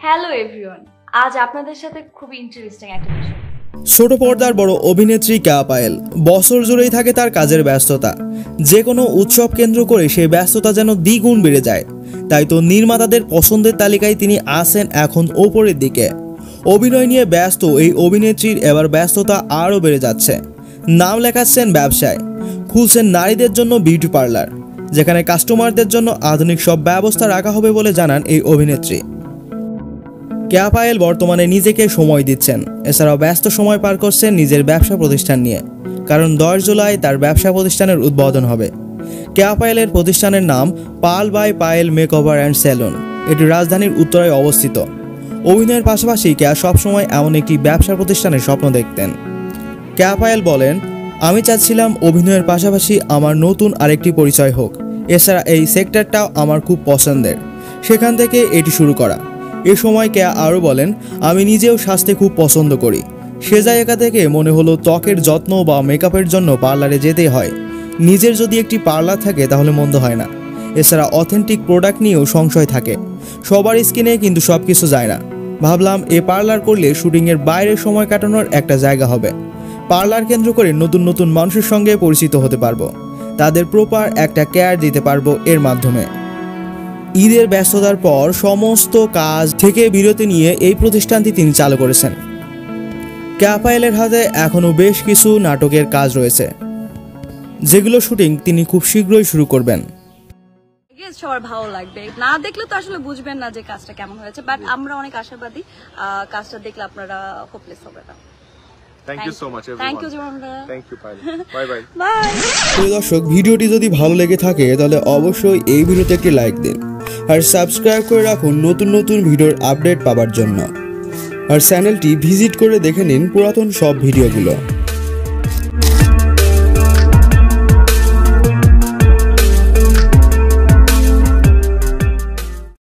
Hello everyone, আজ আপনাদের সাথে খুব ইন্টারেস্টিং একটা বিষয়। ছোট পর্দার বড় অভিনেত্রী কেয়া পায়েল বছর জুড়েই থাকে তার কাজের ব্যস্ততা। যে কোনো উৎসব কেন্দ্র করে সেই ব্যস্ততা যেন দ্বিগুণ বেড়ে যায়। তাই তো নির্মাতাদের পছন্দের তালিকায় তিনি আছেন এখন ওপরের দিকে। অভিনয় নিয়ে ব্যস্ত এই অভিনেত্রীর এবার ব্যস্ততা আরও বেড়ে যাচ্ছে। নাম লেখাচ্ছেন ব্যবসায়, খুলছেন নারীদের জন্য বিউটি পার্লার, যেখানে কাস্টমারদের জন্য আধুনিক সব ব্যবস্থা রাখা হবে বলে জানান এই অভিনেত্রী। কেয়া পায়েল বর্তমানে নিজেকে সময় দিচ্ছেন, এছাড়াও ব্যস্ত সময় পার করছেন নিজের ব্যবসা প্রতিষ্ঠান নিয়ে। কারণ 10 জুলাই তার ব্যবসা প্রতিষ্ঠানের উদ্বোধন হবে। কেয়া পায়েলের প্রতিষ্ঠানের নাম Pal by Payel makeover and salon. এটি রাজধানীর উত্তরায় অবস্থিত। অভিনয়ের পাশাপাশি কেয়া সবসময় এমন একটি ব্যবসা প্রতিষ্ঠানের স্বপ্ন দেখতেন। কেয়া পায়েল বলেন, আমি চাচ্ছিলাম অভিনয়ের পাশাপাশি আমার নতুন আরেকটি পরিচয় হোক। এছাড়া এই সেক্টরটাও আমার খুব পছন্দের, সেখান থেকে এটি শুরু করা। এ সময় কেয়া আরও বলেন, আমি নিজেও স্বাস্থ্যে খুব পছন্দ করি। সে জায়গা থেকে মনে হলো ত্বকের যত্ন বা মেকআপের জন্য পার্লারে যেতে হয়। নিজের যদি একটি পার্লার থাকে তাহলে মন্দ হয় না। এছাড়া অথেন্টিক প্রোডাক্ট নিয়েও সংশয় থাকে, সবার স্কিনে কিন্তু সব কিছু যায় না। ভাবলাম এ পার্লার করলে শুটিংয়ের বাইরে সময় কাটানোর একটা জায়গা হবে। পার্লার কেন্দ্র করে নতুন নতুন মানুষের সঙ্গে পরিচিত হতে পারবো, তাদের প্রপার একটা কেয়ার দিতে পারবো এর মাধ্যমে। ঈদের ব্যস্ততার পর সমস্ত কাজ থেকে বিরতি নিয়ে এই প্রতিষ্ঠানটি তিনি চালু করেছেন। কেয়া পায়েলের হাতে এখনও বেশ কিছু নাটকের কাজ রয়েছে, যেগুলো শুটিং তিনি খুব শীঘ্রই শুরু করবেন। সবার ভালো লাগবে, না দেখলে তো আসলে বুঝবেন না যে কাজটা কেমন হয়েছে, বাট আমরা অনেক আশাবাদী কাজটা দেখলে আপনারা হোপলেস হবে না। Thank you so much everyone. Thank you Jamanda. Thank you Pail. Bye bye. Bye. প্রিয় দর্শক, ভিডিওটি যদি ভালো লেগে থাকে তাহলে অবশ্যই এই ভিডিওতে একটি লাইক দিন আর সাবস্ক্রাইব করে রাখুন নতুন নতুন ভিডিওর আপডেট পাওয়ার জন্য। আর চ্যানেলটি ভিজিট করে দেখে নিন পুরাতন সব ভিডিওগুলো।